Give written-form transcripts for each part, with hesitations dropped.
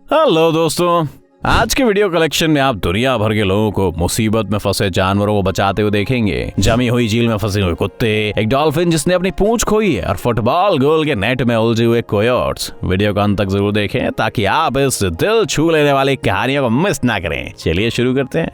Hello दोस्तों, आज के वीडियो कलेक्शन में आप दुनिया भर के लोगों को मुसीबत में फंसे जानवरों को बचाते हुए देखेंगे। जमी हुई झील में फंसे हुए कुत्ते, एक डॉल्फिन जिसने अपनी पूंछ खोई है और फुटबॉल गोल के नेट में उलझे हुए कोयोट्स। वीडियो को अंत तक जरूर देखें ताकि आप इस दिल छू लेने वाली कहानियों को मिस ना करें। चलिए शुरू करते हैं।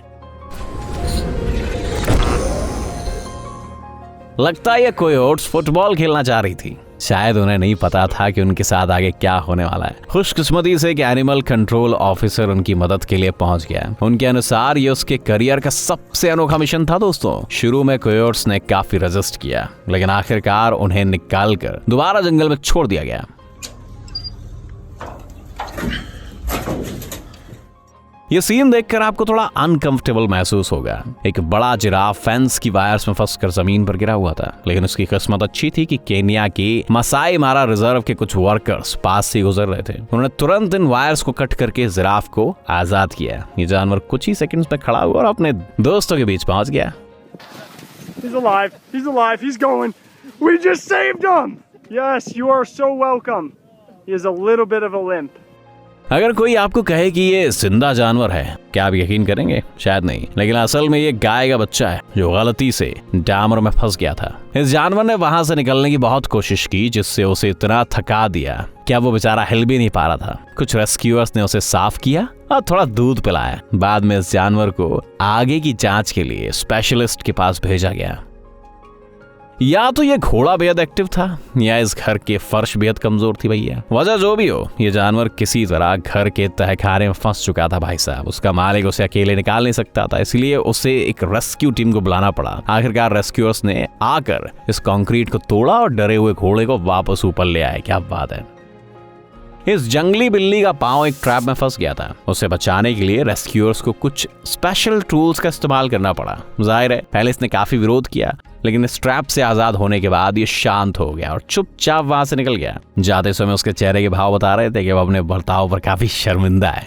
लगता है ये कोयोट्स फुटबॉल खेलना चाह रही थी। शायद उन्हें नहीं पता था कि उनके साथ आगे क्या होने वाला है। खुशकिस्मती से एक एनिमल कंट्रोल ऑफिसर उनकी मदद के लिए पहुंच गया। उनके अनुसार ये उसके करियर का सबसे अनोखा मिशन था दोस्तों। शुरू में कोयोट्स ने काफी रेजिस्ट किया, लेकिन आखिरकार उन्हें निकालकर दोबारा जंगल में छोड़ दिया गया। ये सीन देखकर आपको थोड़ा अनकंफर्टेबल महसूस होगा। एक बड़ा जिराफ फेंस की वायर्स में फंसकर जमीन पर गिरा हुआ था, लेकिन उसकी किस्मत अच्छी थी कि केन्या के मसाई मारा रिजर्व के कुछ वर्कर्स पास से गुजर रहे थे। उन्होंने तुरंत इन वायर्स को कट करके जिराफ को आजाद किया। ये जानवर कुछ ही सेकंड्स में खड़ा हुआ और अपने दोस्तों के बीच पहुंच गया। He's alive. He's alive. He's going. We just saved him. Yes, you are so welcome. He has a little bit of a limp. अगर कोई आपको कहे कि ये जिंदा जानवर है, क्या आप यकीन करेंगे? शायद नहीं, लेकिन असल में ये गाय का बच्चा है जो गलती से डामर में फंस गया था। इस जानवर ने वहां से निकलने की बहुत कोशिश की, जिससे उसे इतना थका दिया कि अब वो बेचारा हिल भी नहीं पा रहा था। कुछ रेस्क्यूअर्स ने उसे साफ किया और थोड़ा दूध पिलाया। बाद में इस जानवर को आगे की जांच के लिए स्पेशलिस्ट के पास भेजा गया। या तो ये घोड़ा बेहद एक्टिव था या इस घर के फर्श बेहद कमजोर थी भैया। वजह जो भी हो, ये जानवर किसी तरह घर के तहखाने में फंस चुका था भाई साहब। उसका मालिक उसे अकेले निकाल नहीं सकता था, इसलिए उसे एक रेस्क्यू टीम को बुलाना पड़ा। आखिरकार रेस्क्यूअर्स ने आकर इस कंक्रीट को तोड़ा और डरे हुए घोड़े को वापस ऊपर ले आए। क्या बात है। इस जंगली बिल्ली का पांव एक ट्रैप में फंस गया था। उसे बचाने के लिए रेस्क्यूअर्स को कुछ स्पेशल टूल्स का इस्तेमाल करना पड़ा। जाहिर है पहले इसने काफी विरोध किया, लेकिन इस ट्रैप से आजाद होने के बाद ये शांत हो गया और चुपचाप वहां से निकल गया। जाते समय उसके चेहरे के भाव बता रहे थे कि वो अपने बर्ताव पर काफी शर्मिंदा है।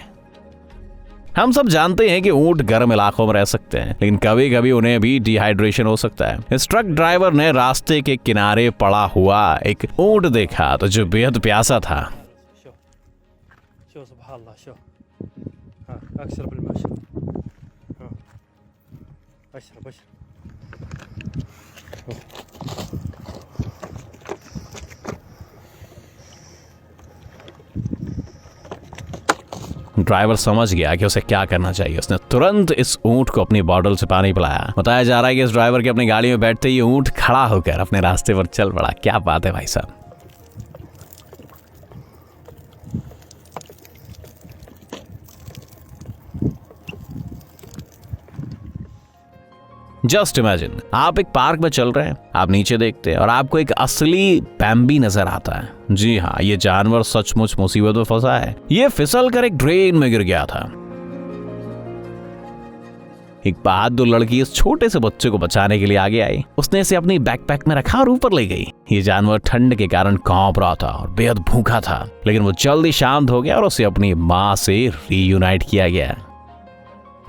हम सब जानते हैं कि ऊंट गर्म इलाकों में रह सकते हैं, लेकिन कभी कभी उन्हें भी डिहाइड्रेशन हो सकता है। इस ट्रक ड्राइवर ने रास्ते के किनारे पड़ा हुआ एक ऊंट देखा तो जो बेहद प्यासा था। ड्राइवर समझ गया कि उसे क्या करना चाहिए। उसने तुरंत इस ऊंट को अपनी बॉटल से पानी पिलाया। बताया जा रहा है कि इस ड्राइवर के अपनी गाड़ी में बैठते ही ऊंट खड़ा होकर अपने रास्ते पर चल पड़ा। क्या बात है भाई साहब। जस्ट इमेजिन, आप एक पार्क में चल रहे हैं, आप नीचे देखते हैं और आपको एक असली बैम्बी नजर आता है। जी हाँ, ये जानवर सचमुच मुसीबत में फंसा है। ये फिसल कर एक ड्रेन में गिर गया था। एक बहादुर लड़की इस छोटे से बच्चे को बचाने के लिए आगे आई। उसने इसे अपनी बैकपैक में रखा और ऊपर ले गई। ये जानवर ठंड के कारण कांप रहा था और बेहद भूखा था, लेकिन वो जल्दी शांत हो गया और उसे अपनी माँ से रीयूनाइट किया गया।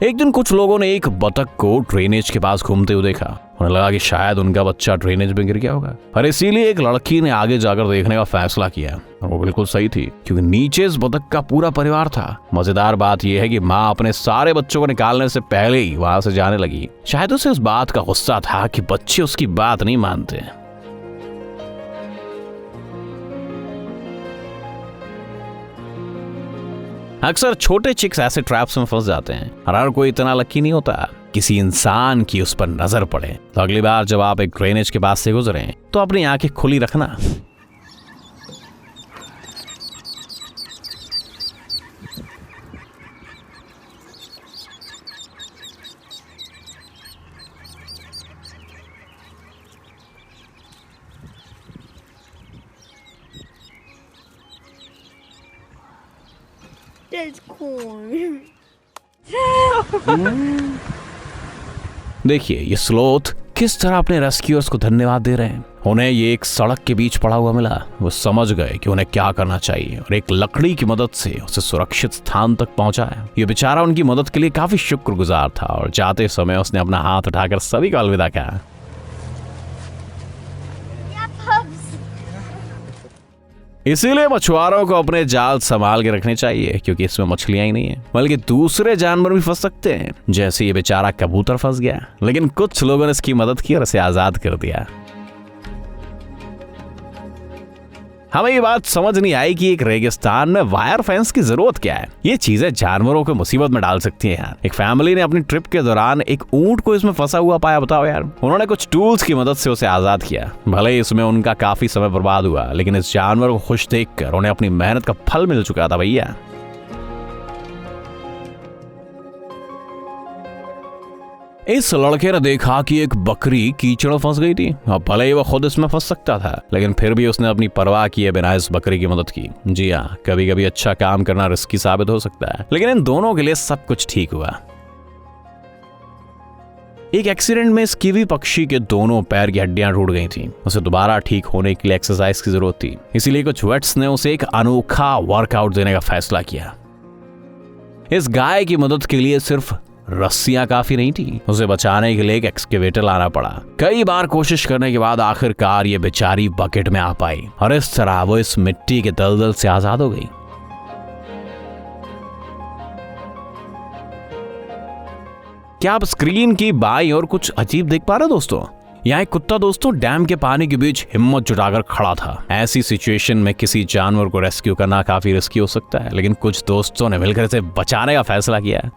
एक दिन कुछ लोगों ने एक बतख को ड्रेनेज के पास घूमते हुए देखा। उन्हें लगा कि शायद उनका बच्चा ड्रेनेज में गिर गया होगा, और इसीलिए एक लड़की ने आगे जाकर देखने का फैसला किया। और वो बिल्कुल सही थी, क्योंकि नीचे इस बतख का पूरा परिवार था। मजेदार बात यह है कि माँ अपने सारे बच्चों को निकालने से पहले ही वहां से जाने लगी। शायद उसे इस बात का गुस्सा था कि बच्चे उसकी बात नहीं मानते। अक्सर छोटे चिक्स ऐसे ट्रैप्स में फंस जाते हैं और हर कोई इतना लकी नहीं होता किसी इंसान की उस पर नजर पड़े। तो अगली बार जब आप एक ड्रेनेज के पास से गुजरें तो अपनी आंखें खुली रखना। That's cool. देखिए ये स्लोथ किस तरह अपने रेस्क्यूअर्स को धन्यवाद दे रहे हैं। उन्हें ये एक सड़क के बीच पड़ा हुआ मिला। वो समझ गए कि उन्हें क्या करना चाहिए और एक लकड़ी की मदद से उसे सुरक्षित स्थान तक पहुंचाया। ये बेचारा उनकी मदद के लिए काफी शुक्रगुजार था और जाते समय उसने अपना हाथ उठाकर सभी को अलविदा कहा। इसीलिए मछुआरों को अपने जाल संभाल के रखने चाहिए, क्योंकि इसमें मछलियां ही नहीं है बल्कि दूसरे जानवर भी फंस सकते हैं। जैसे ये बेचारा कबूतर फंस गया, लेकिन कुछ लोगों ने इसकी मदद की और इसे आजाद कर दिया। हमें ये बात समझ नहीं आई कि एक रेगिस्तान में वायर फेंस की जरूरत क्या है। ये चीजें जानवरों को मुसीबत में डाल सकती हैं यार। एक फैमिली ने अपनी ट्रिप के दौरान एक ऊंट को इसमें फंसा हुआ पाया। बताओ यार, उन्होंने कुछ टूल्स की मदद से उसे आजाद किया। भले ही इसमें उनका काफी समय बर्बाद हुआ, लेकिन इस जानवर को खुश देखकर उन्हें अपनी मेहनत का फल मिल चुका था भैया। इस लड़के ने देखा कि एक बकरी कीचड़ में फंस गई थी। अब भले ही वो खुद इसमें फंस सकता था, लेकिन फिर भी उसने अपनी परवाह किए बिना इस बकरी की मदद की। जी हाँ, कभी कभी अच्छा काम करना रिस्की साबित हो सकता है, लेकिन इन दोनों के लिए सब कुछ ठीक हुआ। एक एक्सीडेंट में इस कीवी पक्षी के दोनों पैर की हड्डियां टूट गई थी। उसे दोबारा ठीक होने के लिए एक्सरसाइज की जरूरत थी, इसीलिए कुछ वेट्स ने उसे एक अनोखा वर्कआउट देने का फैसला किया। इस गाय की मदद के लिए सिर्फ रस्सियां काफी नहीं थी, उसे बचाने के लिए एक एक्सकेवेटर लाना पड़ा। कई बार कोशिश करने के बाद आखिरकार ये बेचारी बकेट में आ पाई और इस तरह वो इस मिट्टी के दलदल से आजाद हो गई। क्या आप स्क्रीन की बाईं ओर कुछ अजीब देख पा रहे हो दोस्तों? यहाँ एक कुत्ता दोस्तों डैम के पानी के बीच हिम्मत जुटाकर खड़ा था। ऐसी सिचुएशन में किसी जानवर को रेस्क्यू करना काफी रिस्की हो सकता है, लेकिन कुछ दोस्तों ने मिलकर इसे बचाने का फैसला किया।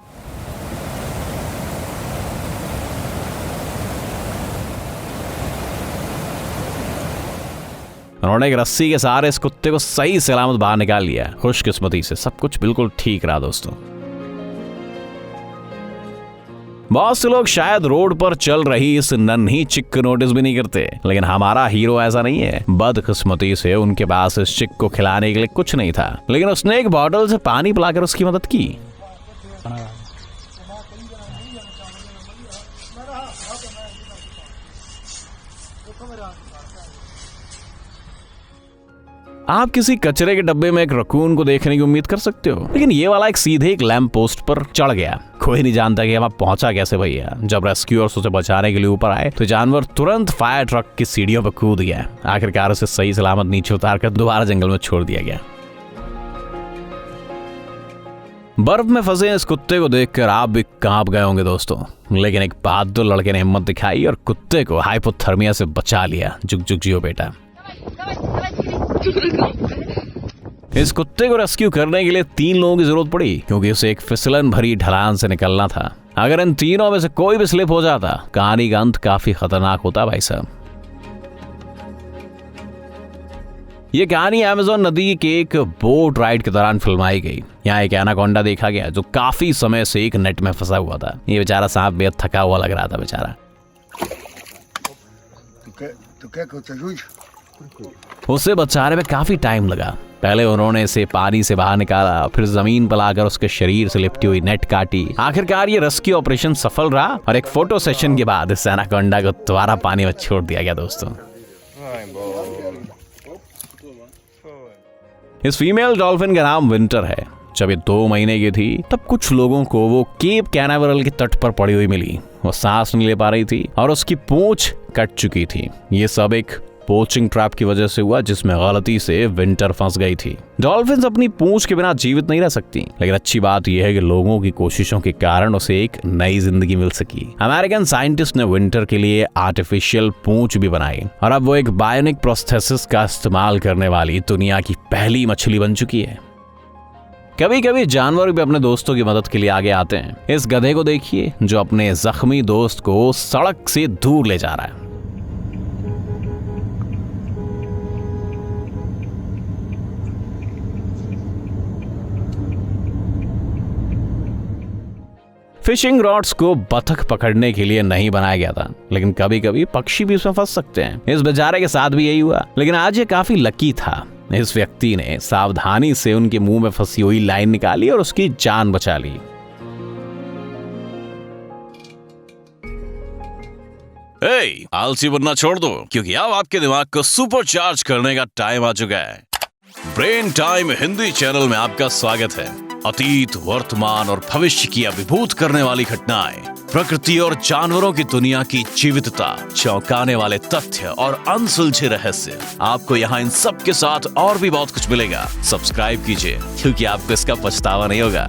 उन्होंने एक रस्सी के सहारे इस कुत्ते को सही सलामत बाहर निकाल लिया। खुशकिस्मती से सब कुछ बिल्कुल ठीक रहा दोस्तों। बहुत से लोग शायद रोड पर चल रही इस नन्ही चिक को नोटिस भी नहीं करते, लेकिन हमारा हीरो ऐसा नहीं है। बदकिस्मती से उनके पास इस चिक को खिलाने के लिए कुछ नहीं था, लेकिन उसने एक बॉटल से पानी पिलाकर उसकी मदद की। आप किसी कचरे के डब्बे में एक रकून को देखने की उम्मीद कर सकते हो, लेकिन ये वाला एक सीधे एक लैंप पोस्ट पर चढ़ गया। कोई नहीं जानता कि वहां पहुंचा कैसे भैया। जब रेस्क्यूअर्स उसे बचाने के लिए ऊपर आए तो जानवर तुरंत फायर ट्रक की सीढ़ियों पर कूद गया। आखिरकार उसे सही सलामत नीचे उतारकर दोबारा जंगल में छोड़ दिया गया। बर्फ में फंसे इस कुत्ते को देखकर आप भी कांप गए होंगे दोस्तों, लेकिन एक बहादुर लड़के ने हिम्मत दिखाई और कुत्ते को हाइपोथर्मिया से बचा लिया। जुग जुग जियो बेटा। इस कुत्ते को रेस्क्यू करने के लिए 3 लोगों की जरूरत पड़ी, क्योंकि उसे एक फिसलन भरी ढलान से निकलना था। अगर इन तीनों में से कोई भी स्लिप हो जाता, कहानी का अंत काफी खतरनाक होता भाई साहब। ये कहानी अमेज़न नदी के एक बोट राइड के दौरान फिल्माई गई। यहाँ एक एनाकोंडा देखा गया जो काफी समय से एक नेट में फंसा हुआ था। ये बेचारा सांप बेहद थका हुआ लग रहा था बेचारा। उसे बचाने में काफी टाइम लगा। पहले उन्होंने इसे पानी से बाहर निकाला, फिर जमीन पर लाकर उसके शरीर से लिपटी हुई नेट काटी। आखिरकार ये रेस्क्यू ऑपरेशन सफल रहा और एक फोटो सेशन के बाद इस एनाकोंडा को दोबारा पानी में छोड़ दिया गया दोस्तों। इस फीमेल डॉल्फिन का नाम विंटर है। जब ये 2 महीने की थी तब कुछ लोगों को वो केप कैनावरल के तट पर पड़ी हुई मिली। वो सांस नहीं ले पा रही थी और उसकी पूंछ कट चुकी थी। ये सब एक पोचिंग ट्रैप की वजह से हुआ, जिसमें गलती से विंटर फंस गई थी। डॉल्फिन्स अपनी पूंछ के बिना जीवित नहीं रह सकती, लेकिन अच्छी बात यह है कि लोगों की कोशिशों के कारण उसे एक नई जिंदगी मिल सकी। अमेरिकन साइंटिस्ट ने विंटर के लिए आर्टिफिशियल पूंछ भी बनाई और अब वो एक बायोनिक प्रोस्थेसिस का इस्तेमाल करने वाली दुनिया की पहली मछली बन चुकी है। कभी कभी जानवर भी अपने दोस्तों की मदद के लिए आगे आते हैं। इस गधे को देखिए जो अपने जख्मी दोस्त को सड़क से दूर ले जा रहा है। फिशिंग रॉड्स को बतख पकड़ने के लिए नहीं बनाया गया था, लेकिन कभी कभी पक्षी भी उसमें फंस सकते हैं। इस बेचारे के साथ भी यही हुआ, लेकिन आज ये काफी लकी था। इस व्यक्ति ने सावधानी से उनके मुंह में फंसी हुई लाइन निकाली और उसकी जान बचा ली। आलसी बनना छोड़ दो, क्योंकि अब आपके दिमाग को सुपर चार्ज करने का टाइम आ चुका है। ब्रेन टाइम हिंदी चैनल में आपका स्वागत है। अतीत, वर्तमान और भविष्य की अभिभूत करने वाली घटनाएं प्रकृति और जानवरों की दुनिया की जीवितता, चौंकाने वाले तथ्य और अनसुलझे रहस्य। आपको यहाँ इन सब के साथ और भी बहुत कुछ मिलेगा। सब्सक्राइब कीजिए, क्योंकि आपको इसका पछतावा नहीं होगा।